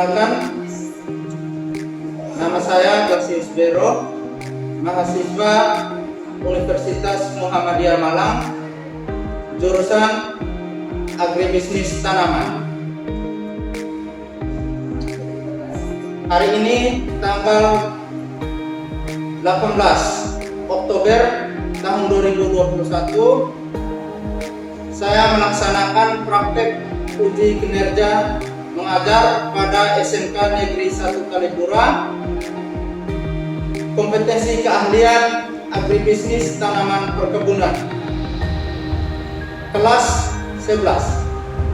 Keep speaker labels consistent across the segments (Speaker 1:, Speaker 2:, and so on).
Speaker 1: Perkenalkan, nama saya Gasius Bero, mahasiswa Universitas Muhammadiyah Malang, jurusan Agribisnis Tanaman. Hari ini tanggal 18 Oktober tahun 2021, saya melaksanakan praktek uji kinerja mengajar pada SMK Negeri 1 Kalipura, kompetensi keahlian agribisnis tanaman perkebunan, kelas 11.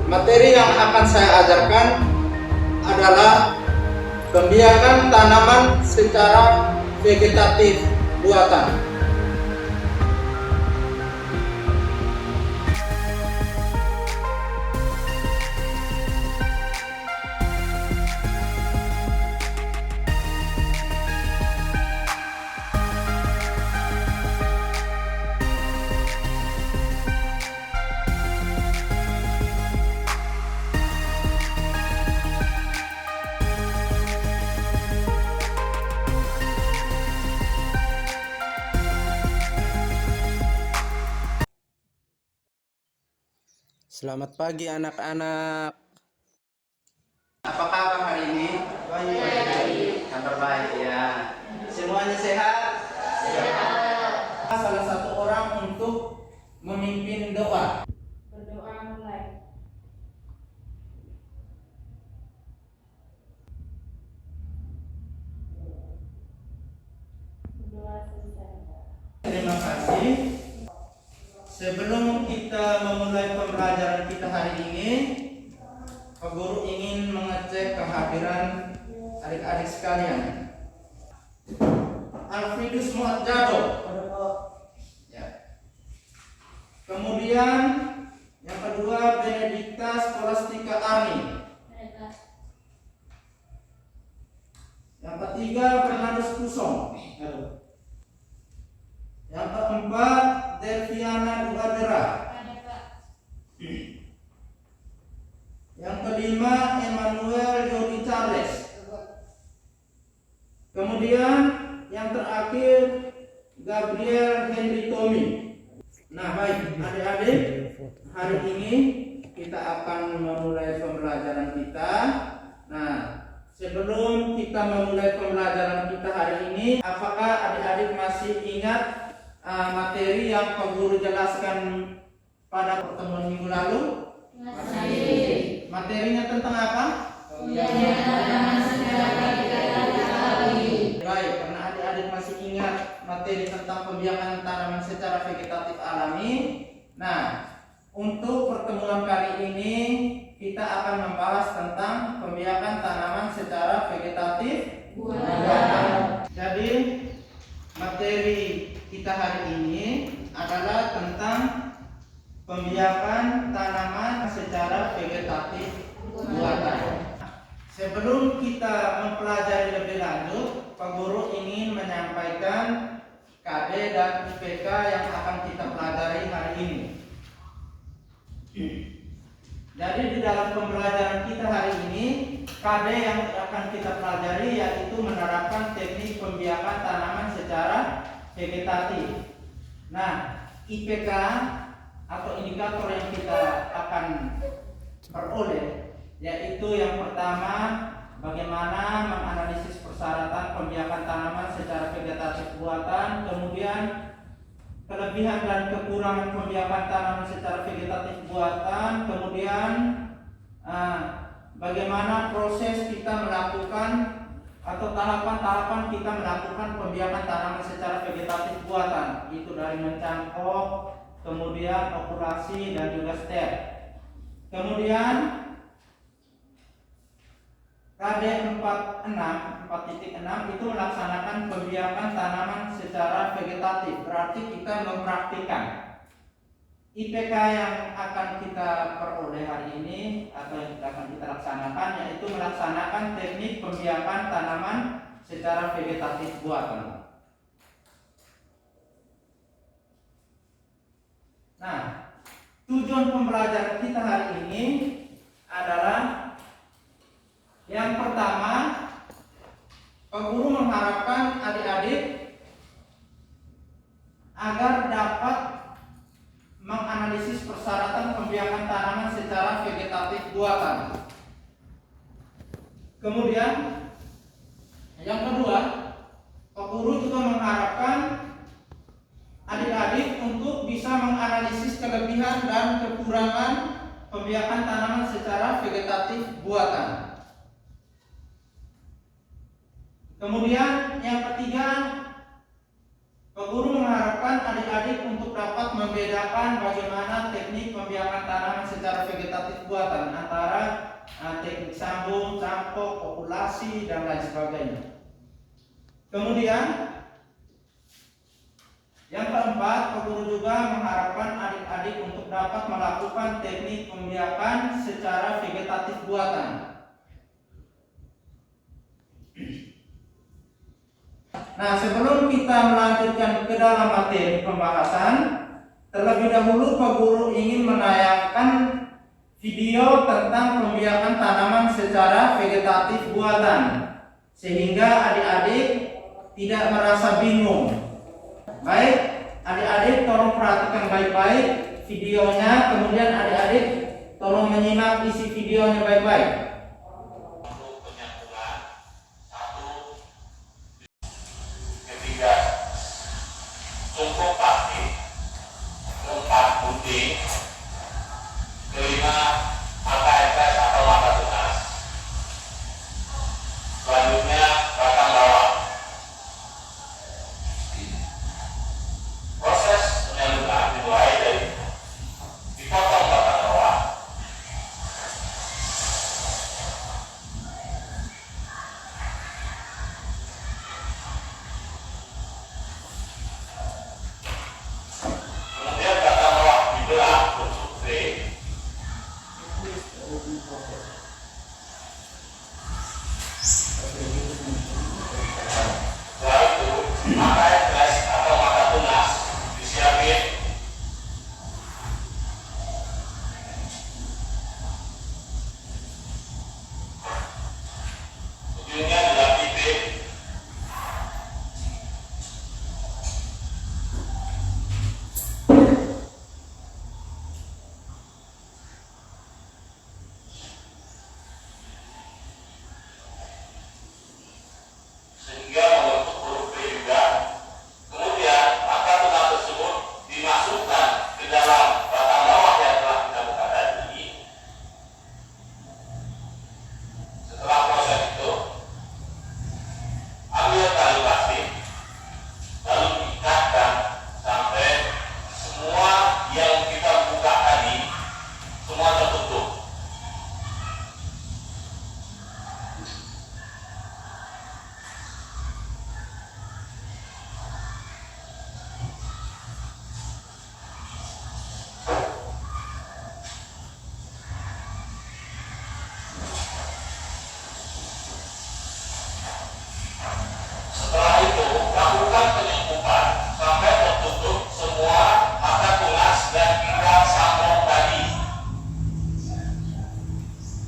Speaker 1: Materi yang akan saya ajarkan adalah pembiakan tanaman secara vegetatif buatan. Selamat pagi anak-anak. Apa kabar hari ini? Baik. Kabar baik ya. Semuanya sehat? Sehat. Salah satu orang untuk memimpin doa.
Speaker 2: Berdoa mulai. Berdoa selesai.
Speaker 1: Terima kasih. Sebelum kita memulai pembelajaran kita hari ini, Pak Guru ingin mengecek kehadiran adik-adik sekalian. Alfridus Muadjado. Ya. Kemudian yang kedua Benedikta Scholastica Arni. Yang ketiga Bernardus Kusong. Yang keempat Delviana Duadera. Yang kelima Emmanuel Yori Charles. Kemudian yang terakhir Gabriel Henry Tommy. Nah baik adik-adik, hari ini kita akan memulai pembelajaran kita. Nah sebelum kita memulai pembelajaran kita hari ini, apakah adik-adik masih ingat materi yang Pak Guru jelaskan pada pertemuan minggu lalu?
Speaker 2: Masih.
Speaker 1: Materinya tentang apa?
Speaker 2: Pembiakan tanaman secara vegetatif alami.
Speaker 1: Baik, karena adik-adik masih ingat materi tentang pembiakan tanaman secara vegetatif alami. Nah, untuk pertemuan kali ini kita akan membahas tentang pembiakan tanaman secara vegetatif buatan. Jadi materi kita hari ini adalah tentang pembiakan tanaman secara vegetatif buatan. Sebelum kita mempelajari lebih lanjut, Pak Guru ingin menyampaikan KD dan IPK yang akan kita pelajari hari ini. Jadi di dalam pembelajaran kita hari ini, KD yang akan kita pelajari yaitu menerapkan teknik pembiakan tanaman secara vegetatif. Nah, IPK atau indikator yang kita akan peroleh yaitu yang pertama, bagaimana menganalisis persyaratan pembiakan tanaman secara vegetatif buatan, kemudian kelebihan dan kekurangan pembiakan tanaman secara vegetatif buatan, kemudian bagaimana proses kita melakukan atau tahapan-tahapan kita melakukan pembiakan tanaman secara vegetatif buatan, itu dari mencangkok, kemudian okulasi dan juga step. Kemudian KD 4.6 itu melaksanakan pembiakan tanaman secara vegetatif, berarti kita mempraktikkan. IPK yang akan kita peroleh hari ini atau yang akan kita laksanakan yaitu melaksanakan teknik pembiakan tanaman secara vegetatif buatan. Nah, tujuan pembelajaran kita hari ini adalah Yang pertama, Pak Guru mengharapkan adik-adik agar dapat menganalisis persyaratan pembiakan tanaman secara vegetatif buatan. Kemudian yang kedua, Pak Guru juga mengharapkan adik-adik untuk bisa menganalisis kelebihan dan kekurangan pembiakan tanaman secara vegetatif buatan. Kemudian yang ketiga, Pak Guru mengharapkan adik-adik untuk dapat membedakan bagaimana teknik pembiakan tanaman secara vegetatif buatan antara teknik sambung, campur, populasi, dan lain sebagainya. Kemudian yang keempat, Pak Guru juga mengharapkan adik-adik untuk dapat melakukan teknik pembiakan secara vegetatif buatan. Nah, sebelum kita melanjutkan ke dalam materi pembahasan, terlebih dahulu Pak Guru ingin menayangkan video tentang pembiakan tanaman secara vegetatif buatan, sehingga adik-adik tidak merasa bingung. Baik, adik-adik tolong perhatikan baik-baik videonya, kemudian adik-adik tolong menyimak isi videonya baik-baik.
Speaker 3: Cukup pasti, keempat putih, kelima AKFS atau mata tunas, selanjutnya batang bawah. Proses penyaluran dimulai dari dipotong batang bawah, kemudian batang bawah dibelah bentuk tray. Setelah itu, mata ekres atau mata tunas disiapin. Ujungnya dilapisi. Sehingga membentuk huruf V juga. Kemudian mata tunas tersebut dimasukkan ke dalam batang bawah yang telah kita buka tadi. Setelah proses itu, ambil tali plastik, lalu diikatkan sampai semua yang kita buka tadi semua tertutup. Setelah itu, lakukan penyempupan sampai tertutup semua mata tunas dan tiga sambung tadi.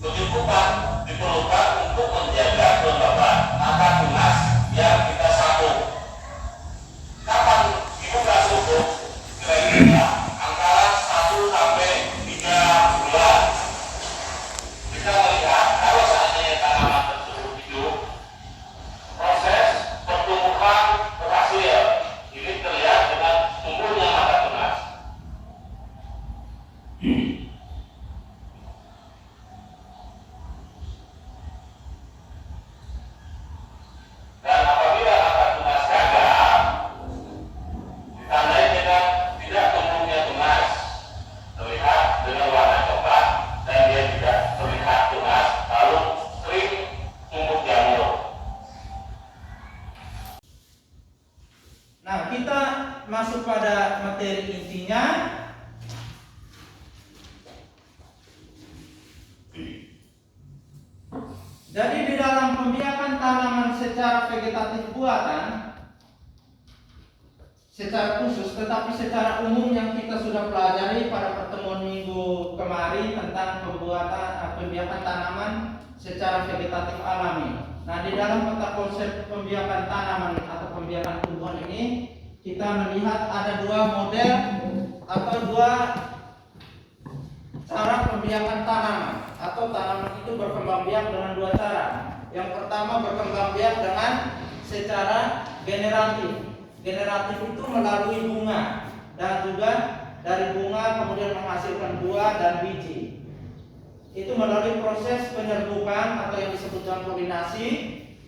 Speaker 3: Penyempupan diperlukan untuk menjaga kelembaban mata tunas yang kita sambung. Kapan dibuka tutup? Kira-kira antara 1 sampai 3 bulan. Kita melihat kalau seandainya tanaman tersebut hidup, proses pertumbuhan berhasil. Ini terlihat dengan tumbuhnya mata tunas. Dan apabila mata tunas gagal, ditandai dengan tidak tumbuhnya tunas, terlihat dengan warna coklat dan dia tidak terlihat tunas, lalu sering tumbuh jamur.
Speaker 1: Nah, kita masuk pada materi intinya. Jadi di dalam pembiakan tanaman secara vegetatif buatan, secara khusus tetapi secara umum yang kita sudah pelajari pada pertemuan minggu kemarin tentang pembiakan tanaman secara vegetatif alami. Nah, di dalam peta konsep pembiakan tanaman atau pembiakan tumbuhan ini, kita melihat ada dua model atau dua cara pembiakan tanaman, atau tanaman itu berkembang biak dengan dua cara. Yang pertama berkembang biak dengan secara generatif. Generatif itu melalui bunga, dan juga dari bunga kemudian menghasilkan buah dan biji. Itu melalui proses penyerbukan atau yang disebut dengan polinasi,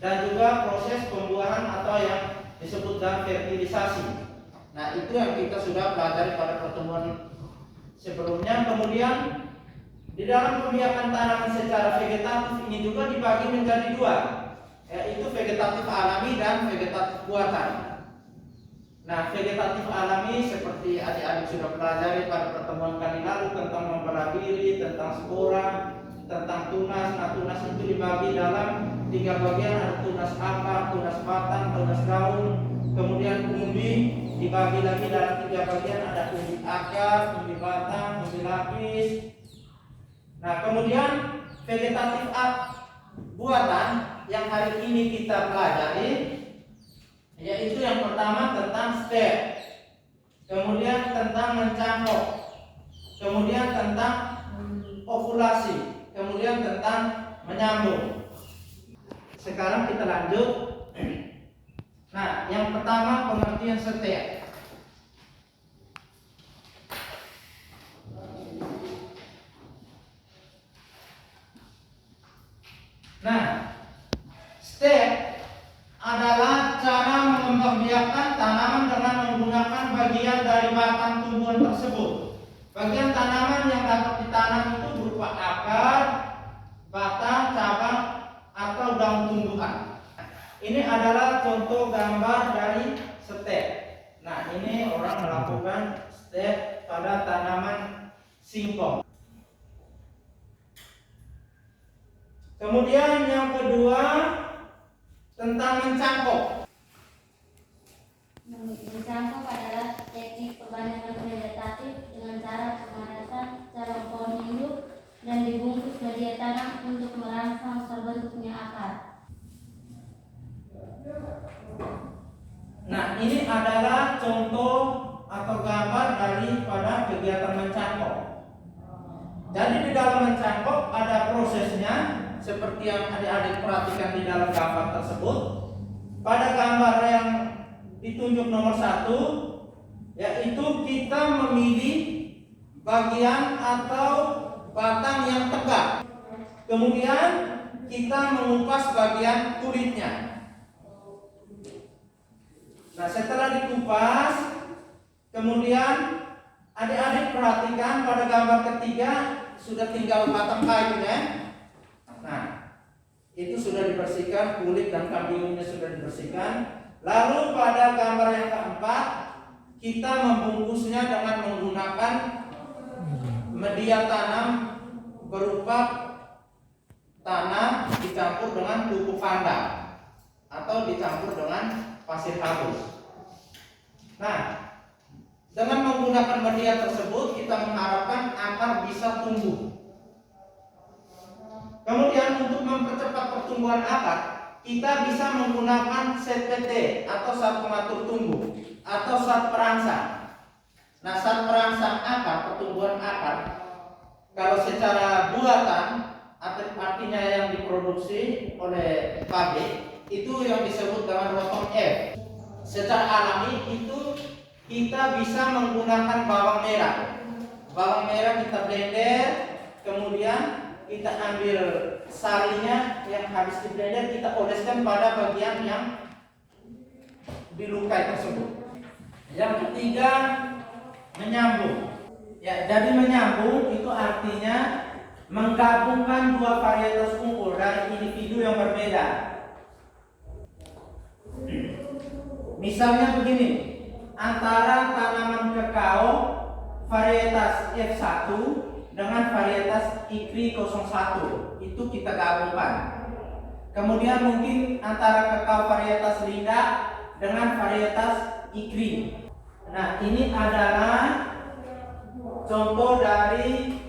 Speaker 1: dan juga proses pembuahan atau yang disebut dengan fertilisasi. Nah, itu yang kita sudah pelajari pada pertemuan sebelumnya. Kemudian di dalam pembiakan tanaman secara vegetatif ini juga dibagi menjadi dua, yaitu vegetatif alami dan vegetatif buatan. Nah, vegetatif alami seperti adik-adik sudah pelajari pada pertemuan kali lalu tentang membelah diri, tentang spora, tentang tunas. Nah, tunas itu dibagi dalam 3 bagian, ada tunas akar, tunas batang, tunas daun. Kemudian umbi dibagi lagi dalam 3 bagian, ada umbi akar, umbi batang, umbi lapis. Nah, kemudian vegetatif buatan yang hari ini kita pelajari, yaitu yang pertama tentang stem, kemudian tentang mencangkok, kemudian tentang ovulasi, kemudian tentang menyambung. Sekarang kita lanjut. Nah, yang pertama pengertian stem. Nah, stem adalah cara mengembangbiakkan tanaman dengan menggunakan bagian dari batang tumbuhan tersebut. Bagian tanaman yang dapat ditanam itu berupa akar, batang, cabang, atau daun tumbuhan. Ini adalah contoh gambar dari stem. Nah, ini orang melakukan stem pada tanaman singkong. Kemudian yang kedua tentang mencangkok.
Speaker 2: Mencangkok adalah teknik perbanyakan vegetatif dengan cara pemanasan secara pohon induk dan dibungkus media tanam untuk merangsang terbentuknya akar.
Speaker 1: Nah, ini adalah contoh atau gambar daripada kegiatan mencangkok. Jadi di dalam mencangkok ada prosesnya, seperti yang adik-adik perhatikan di dalam gambar tersebut. Pada gambar yang ditunjuk nomor 1, yaitu kita memilih bagian atau batang yang tegak. Kemudian kita mengupas bagian kulitnya. Nah, setelah dikupas, kemudian adik-adik perhatikan pada gambar ketiga sudah tinggal batang kayu ya. Nah, itu sudah dibersihkan, kulit dan kambiumnya sudah dibersihkan. Lalu pada gambar yang keempat, kita membungkusnya dengan menggunakan media tanam berupa tanah dicampur dengan pupuk kandang atau dicampur dengan pasir halus. Nah, dengan menggunakan media tersebut kita mengharapkan akar bisa tumbuh. Kemudian untuk mempercepat pertumbuhan akar, kita bisa menggunakan ZPT atau zat pengatur tumbuh atau zat perangsang. Nah, zat perangsang akar, pertumbuhan akar, kalau secara buatan artinya yang diproduksi oleh pabrik, itu yang disebut dengan roton F. Secara alami itu kita bisa menggunakan bawang merah. Bawang merah kita blender, kemudian kita ambil sarinya yang habis di blender, kita oleskan pada bagian yang dilukai tersebut. Yang ketiga, menyambung. Ya, jadi menyambung itu artinya menggabungkan dua varietas unggul dari individu yang berbeda. Misalnya begini, antara tanaman kakao varietas F1 dengan varietas IKRI 01 itu kita gabungkan. Kemudian mungkin antara kakao varietas Linda dengan varietas IKRI. Nah, ini adalah contoh dari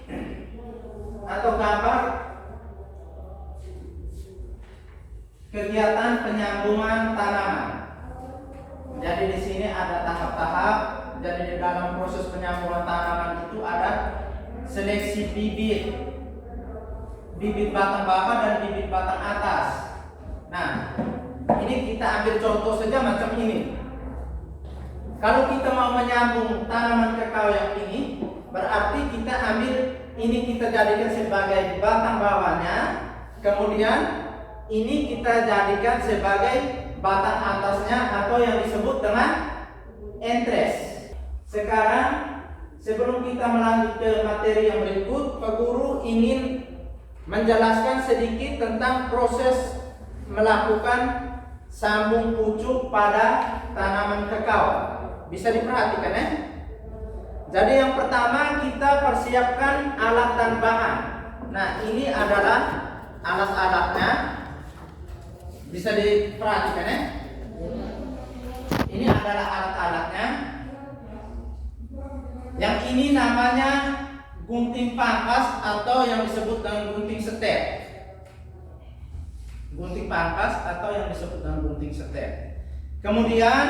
Speaker 1: atau gambar kegiatan penyambungan tanaman. Jadi di sini ada tahap-tahap. Jadi di dalam proses penyambungan tanaman itu ada seleksi bibit, bibit batang bawah dan bibit batang atas. Nah, ini kita ambil contoh saja macam ini. Kalau kita mau menyambung tanaman kakao yang ini, berarti kita ambil ini, kita jadikan sebagai batang bawahnya, kemudian ini kita jadikan sebagai batang atasnya atau yang disebut dengan entres. Sekarang sebelum kita melanjut ke materi yang berikut, Pak Guru ingin menjelaskan sedikit tentang proses melakukan sambung pucuk pada tanaman kakao. Bisa diperhatikan ya. Jadi yang pertama kita persiapkan alat dan bahan. Nah, ini adalah alat-alatnya. Bisa diperhatikan ya. Ini adalah alat-alatnya. Yang ini namanya gunting pangkas atau yang disebut dengan gunting setir. Gunting pangkas atau yang disebut dengan gunting setir. Kemudian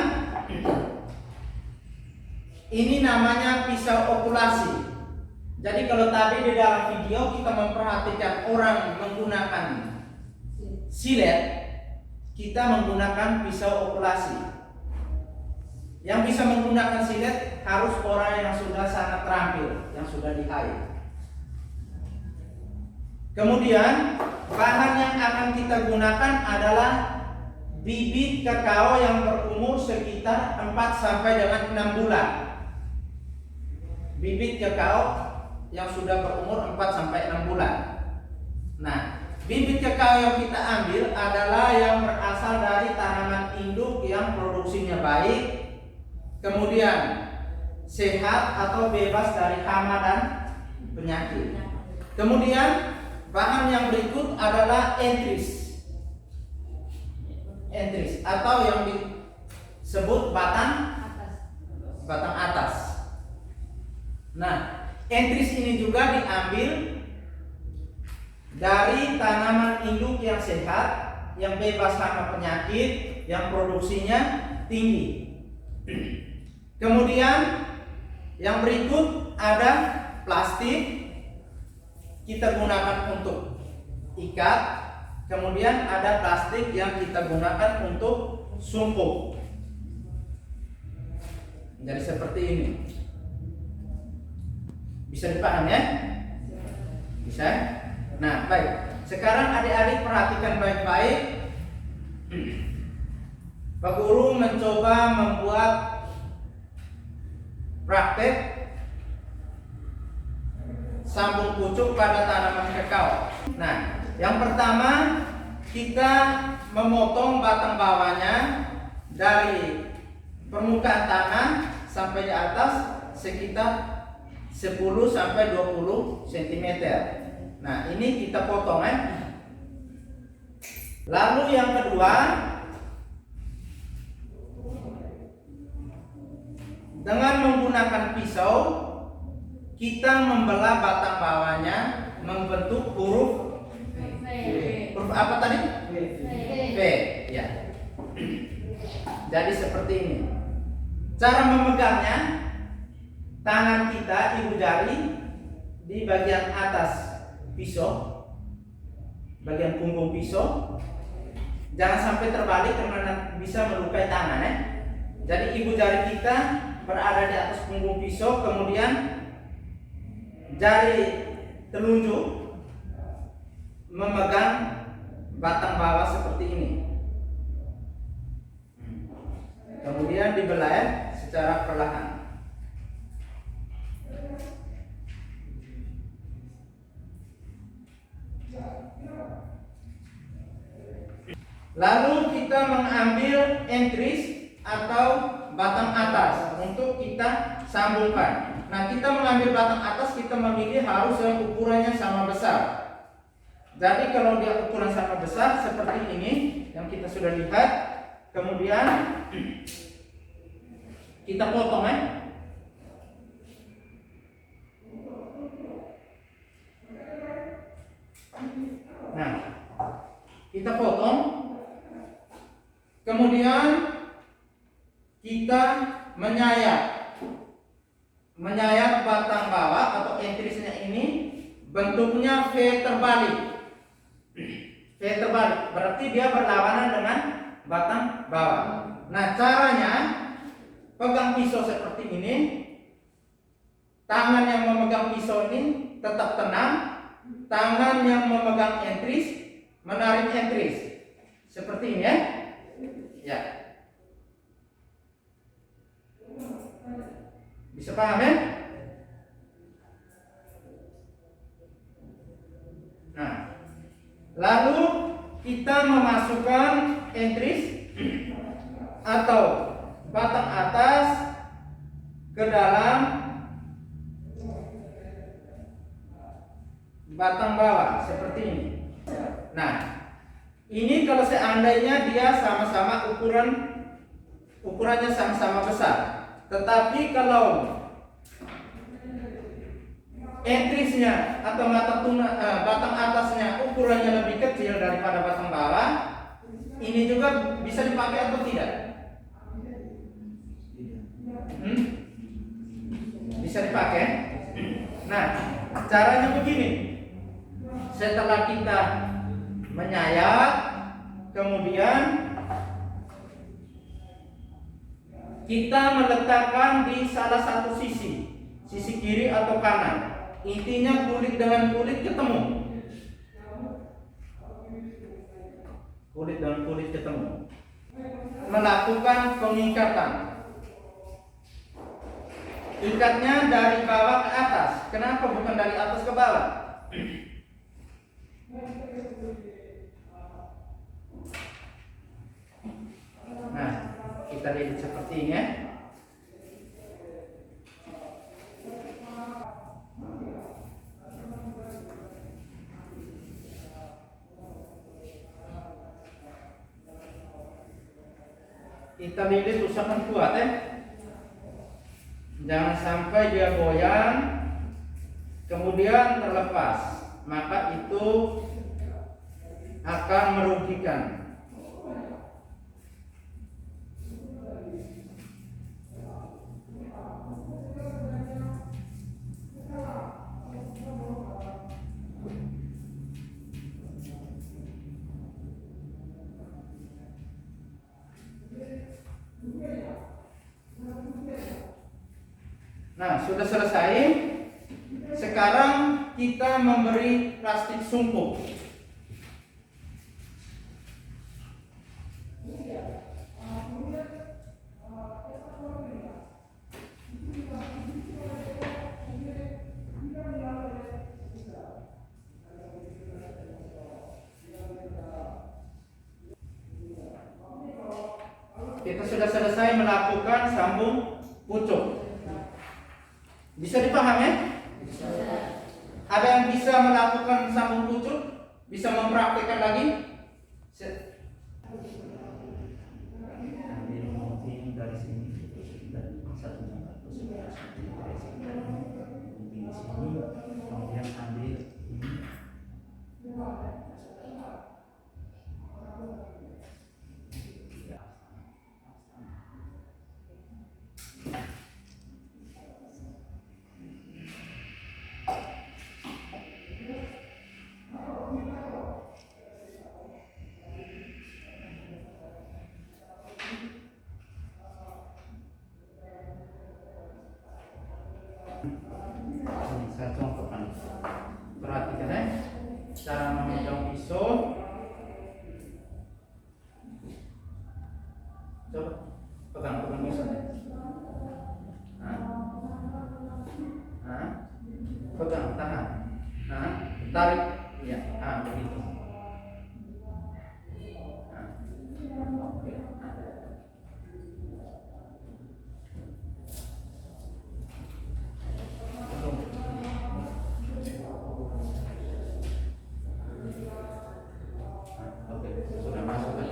Speaker 1: ini namanya pisau okulasi. Jadi kalau tadi di dalam video kita memperhatikan orang menggunakan silet, kita menggunakan pisau okulasi. Yang bisa menggunakan silet harus orang yang sudah sangat terampil, yang sudah lihai. Kemudian bahan yang akan kita gunakan adalah bibit kakao yang berumur sekitar 4 sampai dengan 6 bulan. Bibit kakao yang sudah berumur 4 sampai 6 bulan. Nah, bibit kakao yang kita ambil adalah yang berasal dari tanaman induk yang produksinya baik, kemudian sehat atau bebas dari hama dan penyakit. Kemudian bahan yang berikut adalah entris. Entris atau yang disebut batang atas. Nah, entris ini juga diambil dari tanaman induk yang sehat, yang bebas hama penyakit, yang produksinya tinggi. Kemudian yang berikut ada plastik, kita gunakan untuk ikat. Kemudian ada plastik yang kita gunakan untuk sumpuk. Jadi seperti ini. Bisa dipahami ya? Bisa? Nah, baik. Sekarang adik-adik perhatikan baik-baik. Pak Guru mencoba membuat praktek sambung pucuk pada tanaman kakao. Nah, yang pertama kita memotong batang bawahnya dari permukaan tanah sampai di atas sekitar 10 sampai 20 cm. Nah, ini kita potong ya. Lalu yang kedua, dengan menggunakan pisau kita membelah batang bawahnya membentuk huruf apa tadi? V. Ya. Jadi seperti ini. Cara memegangnya, tangan kita ibu jari di bagian atas pisau, bagian punggung pisau. Jangan sampai terbalik karena bisa melukai tangan ya. Jadi ibu jari kita berada di atas punggung pisau, kemudian jari telunjuk memegang batang bawah seperti ini. Kemudian dibelah ya, secara perlahan. Lalu kita mengambil entris atau batang atas untuk kita sambungkan. Nah, kita mengambil batang atas, kita memilih harus yang ukurannya sama besar. Jadi kalau dia ukuran sama besar seperti ini yang kita sudah lihat, kemudian kita potong ya. Nah, kita potong. Kemudian kita menyayat batang bawah atau entrisnya ini bentuknya V terbalik. V terbalik berarti dia berlawanan dengan batang bawah. Nah, caranya pegang pisau seperti ini. Tangan yang memegang pisau ini tetap tenang. Tangan yang memegang entris menarik entris. Seperti ini ya. Ya. Bisa paham ya? Nah, lalu kita memasukkan entris atau batang atas ke dalam batang bawah seperti ini. Nah, ini kalau seandainya dia sama-sama ukurannya sama-sama besar, tetapi kalau entrisnya atau batang atasnya ukurannya lebih kecil daripada batang bawah, ini juga bisa dipakai atau tidak? Bisa dipakai. Nah, caranya begini. Setelah kita menyayat, kemudian kita meletakkan di salah satu sisi kiri atau kanan. Intinya kulit dengan kulit ketemu. Kulit dengan kulit ketemu. Melakukan pengikatan. Ikatnya dari bawah ke atas. Kenapa bukan dari atas ke bawah? Nah, kita lihat seperti ini ya. Kita lilit usahakan kuat ya. Jangan sampai dia goyang kemudian terlepas, maka itu akan merugikan. Nah, sudah selesai. Sekarang kita memberi plastik sumpuk. Kita sudah selesai melakukan sambung pucuk. Bisa dipahami ya? Bisa. Ada yang bisa melakukan sambung pucuk? Bisa mempraktikkan lagi? Ambil mounting dari sini dan satunya tusuk dari sini, di sini, kemudian ambil ini. Saya contohkan. Perhatikan ya, cara memegang pisau. Coba pegang pisau. Pegang, tahan. Tarik, ya, begitu. Oke. Oke, sudah masuk kan?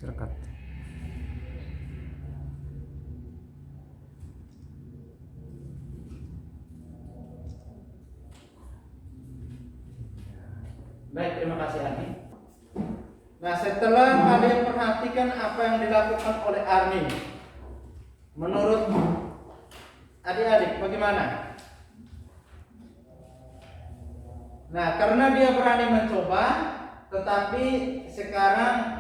Speaker 1: Serekat. Baik, terima kasih Arni. Nah, setelah kalian perhatikan apa yang dilakukan oleh Arni, menurut adik-adik bagaimana? Nah, karena dia berani mencoba, tetapi sekarang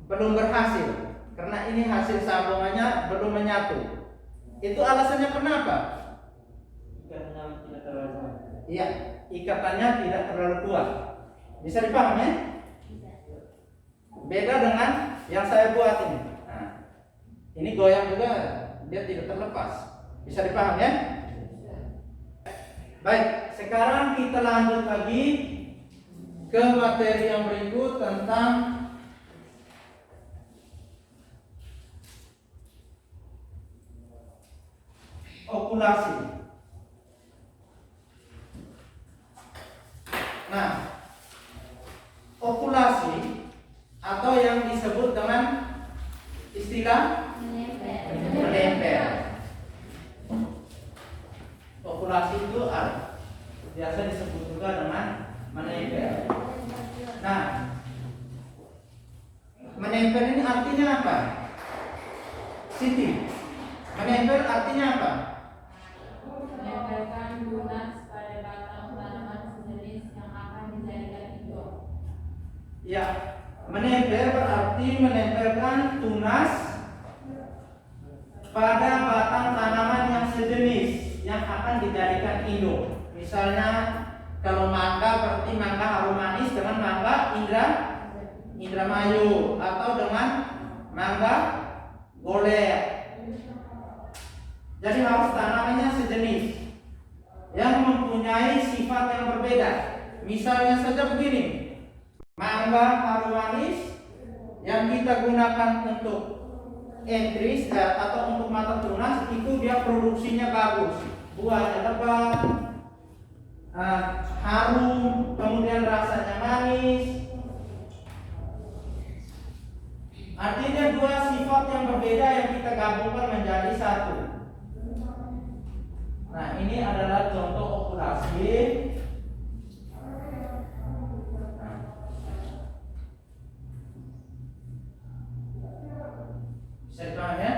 Speaker 1: belum berhasil, karena ini hasil sambungannya belum menyatu. Itu alasannya kenapa?
Speaker 4: Karena tidak terlalu kuat.
Speaker 1: Iya, ikatannya tidak terlalu kuat. Bisa dipahami ya? Beda dengan yang saya buat ini. Nah, ini goyang juga, dia tidak terlepas. Bisa dipahami ya? Baik, sekarang kita lanjut lagi ke materi yang berikut tentang okulasi. Nah, okulasi atau yang disebut dengan istilah menempel. Okulasi itu biasa disebut juga dengan menempel. Nah, menempel ini artinya apa? Siti, menempel artinya apa?
Speaker 5: Menempelkan tunas pada batang tanaman sejenis yang akan dijadikan induk.
Speaker 1: Ya, menempel berarti menempelkan tunas pada batang tanaman yang sejenis yang akan dijadikan induk. Misalnya kalau mangga berarti mangga harum manis dengan mangga Indramayu, atau dengan mangga goler. Jadi harus tanamannya sejenis yang mempunyai sifat yang berbeda. Misalnya saja begini, mangga harum manis yang kita gunakan untuk entris atau untuk mata tunas itu dia produksinya bagus, buahnya lebat, harum, kemudian rasanya manis. Artinya dua sifat yang berbeda yang kita gabungkan menjadi satu. Nah, ini adalah contoh okulasi. Bisa dipahami ya?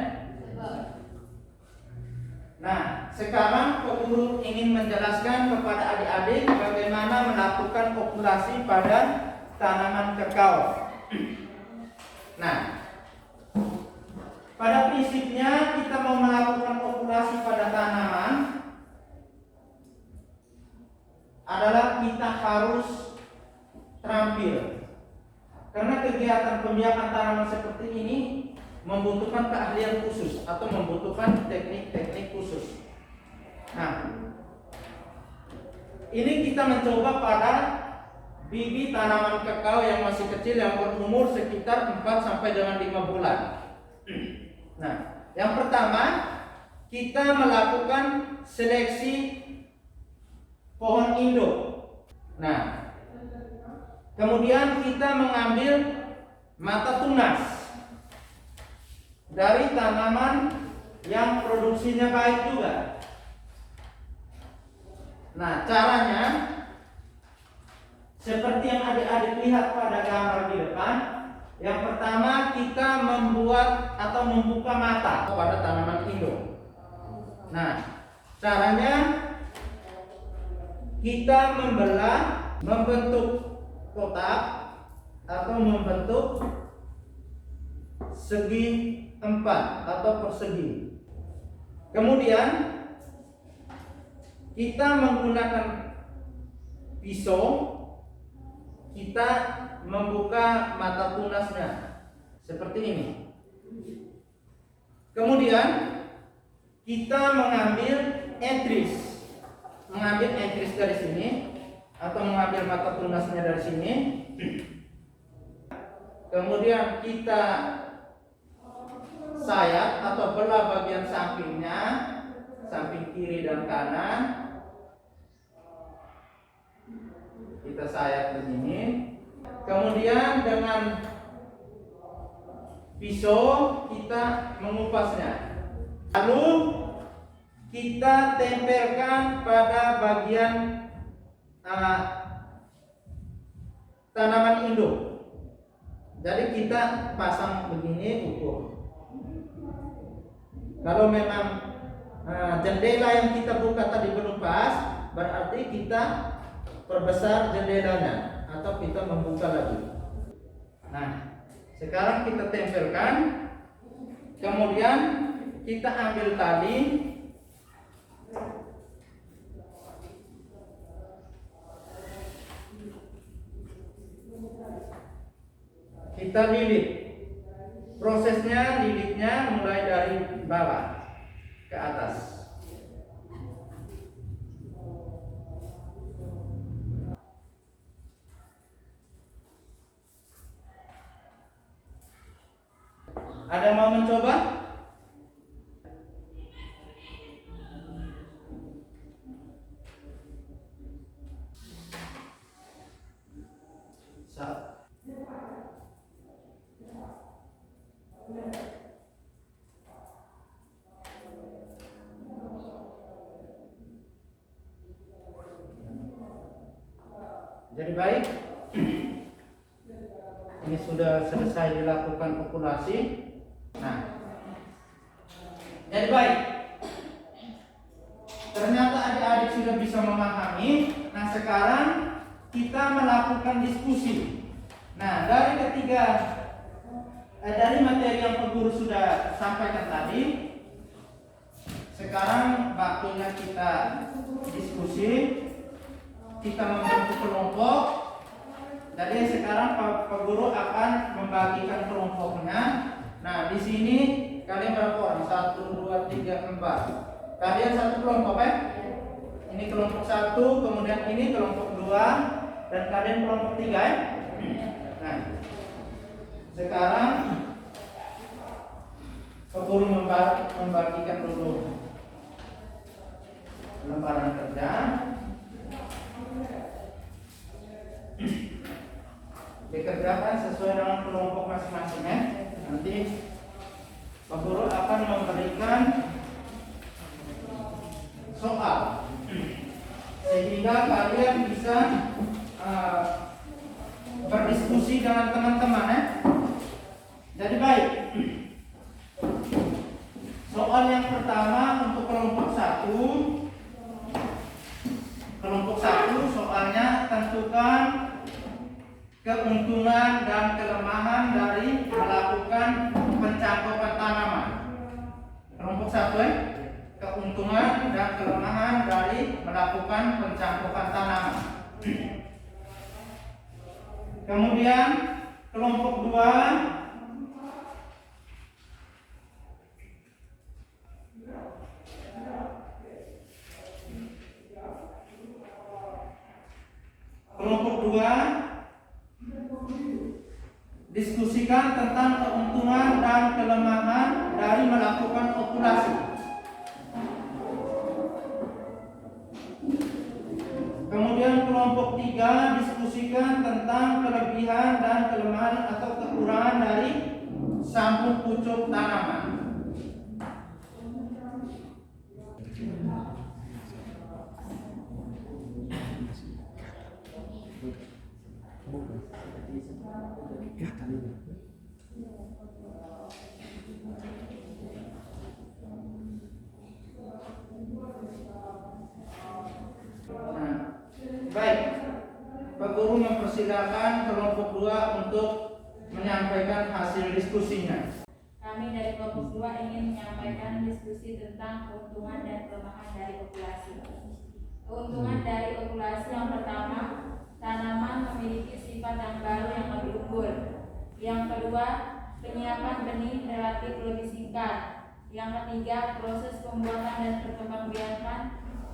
Speaker 1: Nah, sekarang Pak Guru ingin menjelaskan kepada adik-adik bagaimana melakukan okulasi pada tanaman kakao. Nah, pada prinsipnya kita mau melakukan okulasi pada tanaman adalah kita harus terampil. Karena kegiatan pembiakan tanaman seperti ini membutuhkan keahlian khusus atau membutuhkan teknik-teknik khusus. Nah, ini kita mencoba pada bibit tanaman kakao yang masih kecil yang berumur sekitar 4 sampai dengan 5 bulan. Nah, yang pertama kita melakukan seleksi pohon induk. Nah, kemudian kita mengambil mata tunas dari tanaman yang produksinya baik juga. Nah, caranya seperti yang adik-adik lihat pada gambar di depan. Yang pertama kita membuat atau membuka mata pada tanaman induk. Nah, caranya kita membentuk kotak atau membentuk segi 4 atau persegi. Kemudian kita menggunakan pisau, kita membuka mata tunasnya seperti ini. Kemudian kita mengambil entris dari sini atau mengambil mata tunasnya dari sini. Kemudian kita sayat atau belah bagian sampingnya, samping kiri dan kanan. Kita sayat begini. Kemudian dengan pisau kita mengupasnya. Lalu kita tempelkan pada bagian tanaman induk. Jadi kita pasang begini ukur. Kalau memang jendela yang kita buka tadi belum pas, berarti kita perbesar jendelanya atau kita membuka lagi. Nah, sekarang kita tempelkan, kemudian kita ambil tali, kita lilit. Prosesnya lilitnya mulai dari bawah ke atas. Ada mau mencoba? Jadi baik, ini sudah selesai dilakukan populasi. Nah, jadi baik. Ternyata adik-adik sudah bisa memahami. Nah, sekarang kita melakukan diskusi. Nah, dari materi yang Pak Guru sudah sampaikan tadi, sekarang waktunya kita diskusi. Kita membentuk kelompok. Jadi sekarang Pak Guru akan membagikan kelompoknya. Nah, di sini kalian berapa orang? 1, 2, 3, 4. Kalian satu kelompok ya? Ini kelompok 1, kemudian ini kelompok 2, dan kalian kelompok 3 ya? Nah, sekarang Pak Guru membagikan dulu lembaran kerja. Dikerjakan sesuai dengan kelompok masing-masing ya. Nanti Pak Guru akan memberikan soal sehingga kalian bisa berdiskusi dengan teman-teman ya. Jadi baik. Soal yang pertama untuk kelompok 1. Kelompok 1 soalnya tentukan keuntungan dan kelemahan dari melakukan pencangkopan tanaman. Kelompok 1 ya, keuntungan dan kelemahan dari melakukan pencangkopan tanaman. Kemudian kelompok 2 diskusikan tentang keuntungan dan kelemahan dari melakukan okulasi. Kemudian kelompok 3 diskusikan tentang kelebihan dan kelemahan atau kekurangan dari sambung pucuk tanaman. Baik, Pak Guru mempersilakan kelompok 2 untuk menyampaikan hasil diskusinya.
Speaker 5: Kami dari kelompok 2 ingin menyampaikan diskusi tentang keuntungan dan kelemahan dari okulasi. Keuntungan dari okulasi yang pertama, tanaman memiliki sifat yang baru yang lebih unggul. Yang kedua, penyiapan benih relatif lebih singkat. Yang ketiga, proses pembuatan dan perkembangbiakan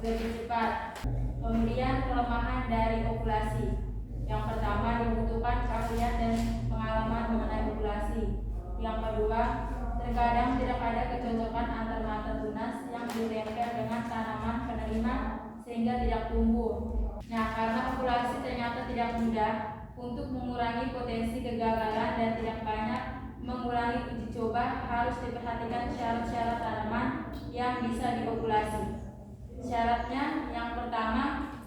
Speaker 5: lebih cepat. Kemudian kelemahan dari okulasi. Yang pertama, dibutuhkan keahlian dan pengalaman mengenai okulasi. Yang kedua, terkadang tidak ada kecocokan antar mata tunas yang ditempel dengan tanaman penerima sehingga tidak tumbuh. Nah, karena okulasi ternyata tidak mudah, untuk mengurangi potensi kegagalan dan tidak banyak mengulangi uji coba harus diperhatikan syarat-syarat tanaman yang bisa diokulasi. Syaratnya, yang pertama,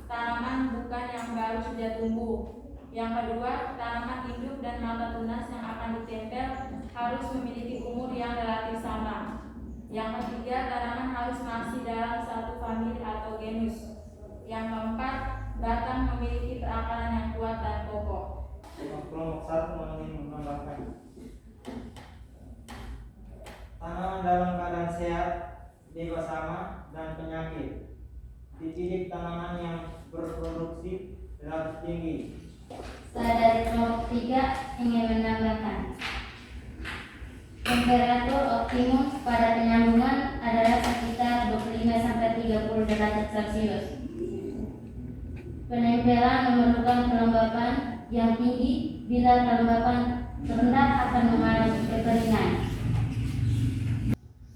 Speaker 5: tanaman bukan yang baru saja tumbuh. Yang kedua, tanaman hidup dan mata tunas yang akan ditempel harus memiliki umur yang relatif sama. Yang ketiga, tanaman harus masih dalam satu famili atau genus. Yang keempat, batang memiliki perakaran yang kuat dan kokoh.
Speaker 1: Kelompok 1 ingin menambahkan tanaman dalam keadaan sehat, bebas hama dan penyakit. Dipilih tanaman yang berproduksi relatif tinggi.
Speaker 2: Saya dari kelompok 3 ingin menambahkan temperatur optimum pada penyambungan adalah sekitar 25-30 derajat Celcius. Penempelan memerlukan kelembapan yang tinggi, bila kelembapan rendah akan mengalami kekeringan.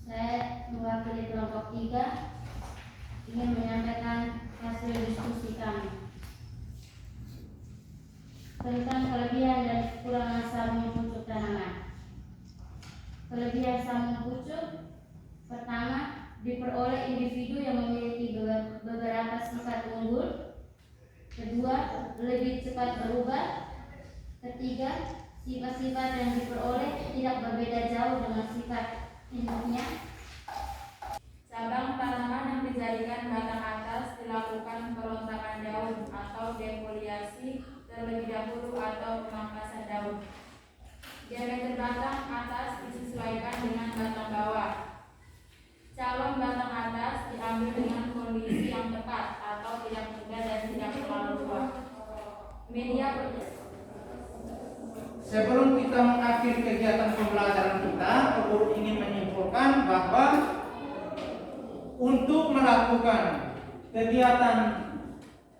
Speaker 2: Saya mewakili kelompok 3 ingin menyampaikan hasil diskusi kami tentang kelebihan dan kekurangan sabun pucuk tanaman. Kelebihan sabun pucuk: pertama, diperoleh individu yang memiliki beberapa sifat unggul. Kedua, lebih cepat berubah. Ketiga, sifat-sifat yang diperoleh tidak berbeda jauh dengan sifat induknya.
Speaker 5: Cabang tanaman yang dijadikan batang atas dilakukan perontakan daun atau defoliasi terlebih dahulu atau pemangkasan daun. Diameter batang atas disesuaikan dengan batang bawah. Calon batang atas diambil dengan kondisi yang tepat atau tidak muda dan tidak terlalu tua. Media
Speaker 1: Sebelum kita mengakhiri kegiatan pembelajaran kita, Pak Guru ingin menyimpulkan bahwa untuk melakukan kegiatan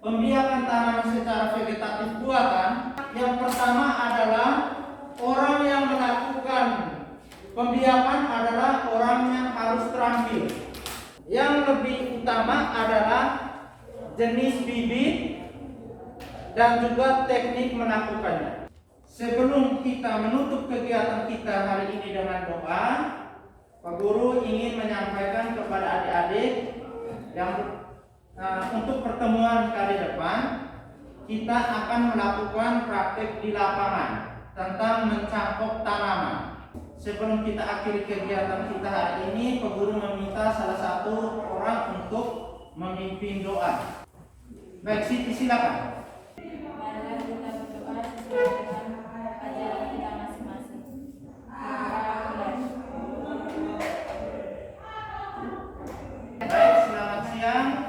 Speaker 1: pembiakan tanaman secara vegetatif buatan, yang pertama adalah orang yang melakukan pembiakan adalah orang yang harus terampil. Yang lebih utama adalah jenis bibit dan juga teknik melakukannya. Sebelum kita menutup kegiatan kita hari ini dengan doa, Pak Guru ingin menyampaikan kepada adik-adik yang untuk pertemuan kali depan kita akan melakukan praktek di lapangan tentang mencangkok tanaman. Sebelum kita akhiri kegiatan kita hari ini, Pak Guru meminta salah satu orang untuk memimpin doa. Baik, Siti, silakan.
Speaker 5: Marilah kita berdoa sesuai dengan ajaran kita masing-masing.
Speaker 1: Baik, selamat siang.